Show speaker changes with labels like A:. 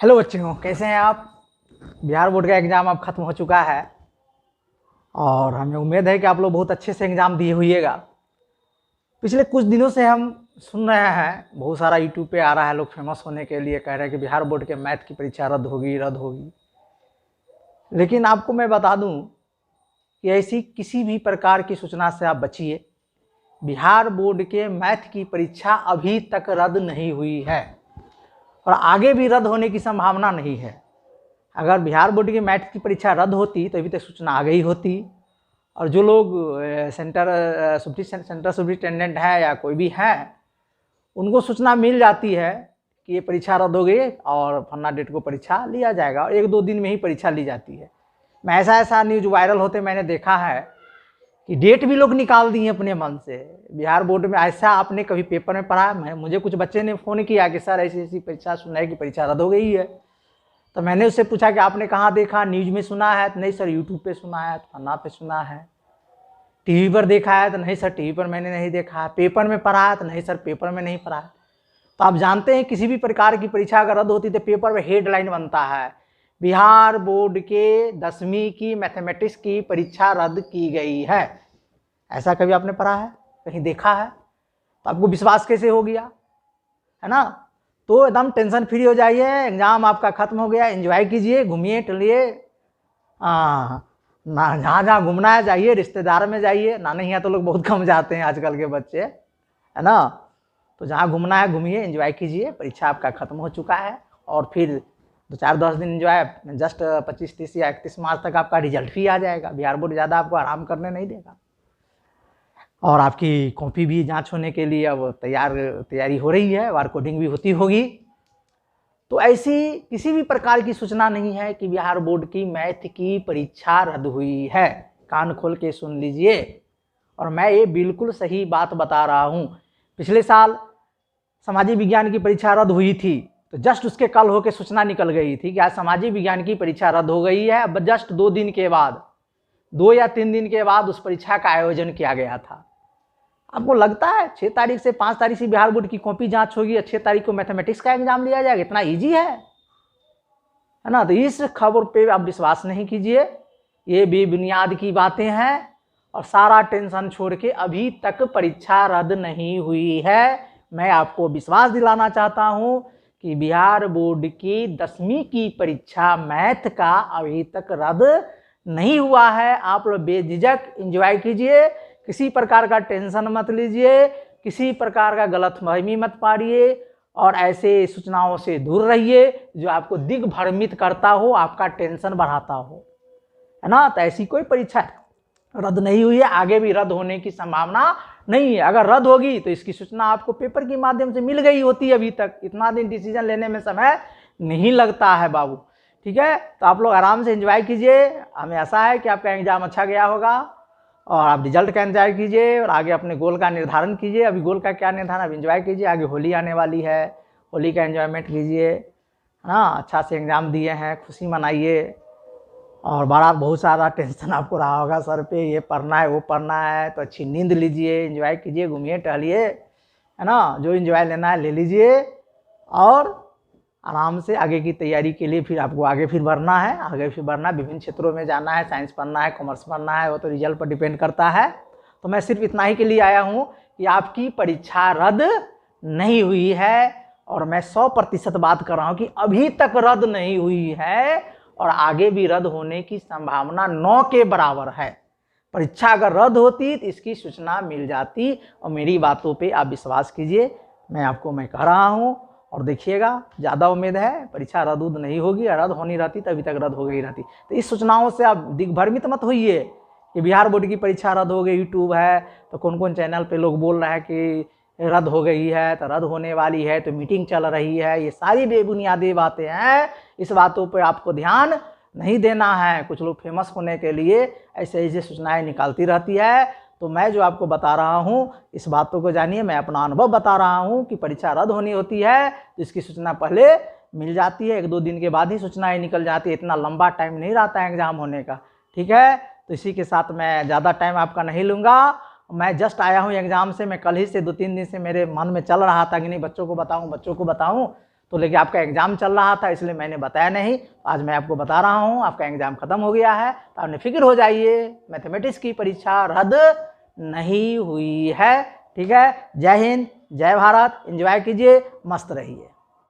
A: Hello बच्चों, कैसे हैं आप। बिहार बोर्ड का एग्ज़ाम अब ख़त्म हो चुका है और हमें उम्मीद है कि आप लोग बहुत अच्छे से एग्ज़ाम दिए होइएगा। पिछले कुछ दिनों से हम सुन रहे हैं, बहुत सारा यूट्यूब पे आ रहा है, लोग फेमस होने के लिए कह रहे हैं कि बिहार बोर्ड के मैथ की परीक्षा रद्द होगी रद्द होगी। लेकिन आपको मैं बता दूं कि ऐसी किसी भी प्रकार की सूचना से आप बचिए। बिहार बोर्ड के मैथ की परीक्षा अभी तक रद्द नहीं हुई है और आगे भी रद्द होने की संभावना नहीं है। अगर बिहार बोर्ड की मैथ की परीक्षा रद्द होती तो अभी तक सूचना आ गई होती और जो लोग सेंटर सुपरिटेंडेंट है या कोई भी है उनको सूचना मिल जाती है कि ये परीक्षा रद्द हो गई और फन्ना डेट को परीक्षा लिया जाएगा और 1-2 दिन में ही परीक्षा ली जाती है। मैं ऐसा न्यूज वायरल होते मैंने देखा है कि डेट भी लोग निकाल दी हैं अपने मन से। बिहार बोर्ड में ऐसा आपने कभी पेपर में पढ़ा? मुझे कुछ बच्चे ने फ़ोन किया कि सर ऐसी ऐसी परीक्षा सुना है कि परीक्षा रद्द हो गई है। तो मैंने उससे पूछा कि आपने कहाँ देखा? न्यूज़ में सुना है? तो नहीं सर यूट्यूब पे सुना है, तो फन्ना पे सुना है। टीवी पर देखा है? तो नहीं सर टीवी पर मैंने नहीं देखा है। पेपर में पढ़ा है? तो नहीं सर पेपर में नहीं पढ़ा है। तो आप जानते हैं किसी भी प्रकार की परीक्षा अगर रद्द होती तो पेपर में हेडलाइन बनता है, बिहार बोर्ड के 10वीं की मैथमेटिक्स की परीक्षा रद्द की गई है। ऐसा कभी आपने पढ़ा है, कहीं देखा है? तो आपको विश्वास कैसे हो गया, है ना? तो एकदम टेंशन फ्री हो जाइए, एग्जाम आपका खत्म हो गया, एंजॉय कीजिए, घूमिए टहलिए। ना जहाँ जहाँ घूमना है जाइए, रिश्तेदार में जाइए, ना नहीं है तो लोग बहुत कम जाते हैं आजकल के बच्चे, है ना? तो जहाँ घूमना है घूमिए, एंजॉय कीजिए। परीक्षा आपका खत्म हो चुका है और फिर 2-4-10 दिन एंजॉय, जस्ट 25, 30 या 31 मार्च तक आपका रिजल्ट भी आ जाएगा। बिहार बोर्ड ज़्यादा आपको आराम करने नहीं देगा और आपकी कॉपी भी जांच होने के लिए अब तैयारी हो रही है, बार कोडिंग भी होती होगी। तो ऐसी किसी भी प्रकार की सूचना नहीं है कि बिहार बोर्ड की मैथ की परीक्षा रद्द हुई है। कान खोल के सुन लीजिए और मैं ये बिल्कुल सही बात बता रहा हूँ। पिछले साल सामाजिक विज्ञान की परीक्षा रद्द हुई थी तो जस्ट उसके कल होकर सूचना निकल गई थी कि आज सामाजिक विज्ञान की परीक्षा रद्द हो गई है। अब जस्ट 2 दिन के बाद, 2 या 3 दिन के बाद उस परीक्षा का आयोजन किया गया था। आपको लगता है 6 तारीख से 5 तारीख से बिहार बोर्ड की कॉपी जांच होगी और 6 तारीख को मैथमेटिक्स का एग्जाम लिया जाएगा? इतना इजी है ना? तो इस खबर पे आप विश्वास नहीं कीजिए, ये बेबुनियाद की बातें हैं और सारा टेंशन छोड़ के अभी तक परीक्षा रद्द नहीं हुई है। मैं आपको विश्वास दिलाना चाहता हूं कि बिहार बोर्ड की 10वीं की परीक्षा मैथ का अभी तक रद्द नहीं हुआ है। आप लोग बेझिझक एंजॉय कीजिए, किसी प्रकार का टेंशन मत लीजिए, किसी प्रकार का गलतफहमी मत पाड़िए और ऐसे सूचनाओं से दूर रहिए जो आपको दिग्भ्रमित करता हो, आपका टेंशन बढ़ाता हो, है ना? तो ऐसी कोई परीक्षा रद्द नहीं हुई है, आगे भी रद्द होने की संभावना नहीं है। अगर रद्द होगी तो इसकी सूचना आपको पेपर के माध्यम से मिल गई होती। अभी तक इतना दिन डिसीजन लेने में समय नहीं लगता है बाबू, ठीक है? तो आप लोग आराम से एंजॉय कीजिए। हमें आशा है कि आपका एग्जाम अच्छा गया होगा और आप रिजल्ट का इंतजार कीजिए और आगे अपने गोल का निर्धारण कीजिए। अभी गोल का क्या निर्धारण, अब एंजॉय कीजिए। आगे होली आने वाली है, होली का एंजॉयमेंट कीजिए, है ना? अच्छा से एग्ज़ाम दिए हैं, खुशी मनाइए और बहुत सारा टेंशन आपको रहा होगा सर पे, ये पढ़ना है वो पढ़ना है, तो अच्छी नींद लीजिए, एंजॉय कीजिए, घूमिए टहलिए, है ना? जो एंजॉय लेना है ले लीजिए और आराम से आगे की तैयारी के लिए फिर आपको आगे फिर बढ़ना है, विभिन्न क्षेत्रों में जाना है, साइंस पढ़ना है, कॉमर्स पढ़ना है, वो तो रिजल्ट पर डिपेंड करता है। तो मैं सिर्फ इतना ही के लिए आया हूँ कि आपकी परीक्षा रद्द नहीं हुई है और मैं 100% बात कर रहा हूँ कि अभी तक रद्द नहीं हुई है और आगे भी रद्द होने की संभावना 9 के बराबर है। परीक्षा अगर रद्द होती तो इसकी सूचना मिल जाती और मेरी बातों पे आप विश्वास कीजिए, मैं कह रहा हूँ और देखिएगा, ज़्यादा उम्मीद है परीक्षा रद्द नहीं होगी। रद्द होनी रहती तो अभी तक रद्द हो गई रहती। तो इस सूचनाओं से आप दिग्भ्रमित मत होइए कि बिहार बोर्ड की परीक्षा रद्द हो गई। यूट्यूब है तो कौन कौन चैनल पे लोग बोल रहे हैं कि रद्द हो गई है, तो रद्द होने वाली है, तो मीटिंग चल रही है। ये सारी बेबुनियादी बातें हैं, इस बातों पर आपको ध्यान नहीं देना है। कुछ लोग फेमस होने के लिए ऐसे ऐसे सूचनाएं निकालती रहती है। तो मैं जो आपको बता रहा हूँ इस बातों को जानिए, मैं अपना अनुभव बता रहा हूँ कि परीक्षा रद्द होनी होती है तो इसकी सूचना पहले मिल जाती है, 1-2 दिन के बाद ही सूचनाएं निकल जाती है। इतना लंबा टाइम नहीं रहता है एग्जाम होने का, ठीक है? तो इसी के साथ मैं ज़्यादा टाइम आपका नहीं लूँगा। मैं जस्ट आया हूँ एग्जाम से, मैं कल ही से 2-3 दिन से मेरे मन में चल रहा था कि नहीं बच्चों को बताऊँ, तो लेकिन आपका एग्ज़ाम चल रहा था इसलिए मैंने बताया नहीं, आज मैं आपको बता रहा हूँ। आपका एग्ज़ाम खत्म हो गया है तो आप निफिक्र हो जाइए, मैथमेटिक्स की परीक्षा रद्द नहीं हुई है। ठीक है, जय हिंद, जय भारत, एंजॉय कीजिए, मस्त रहिए।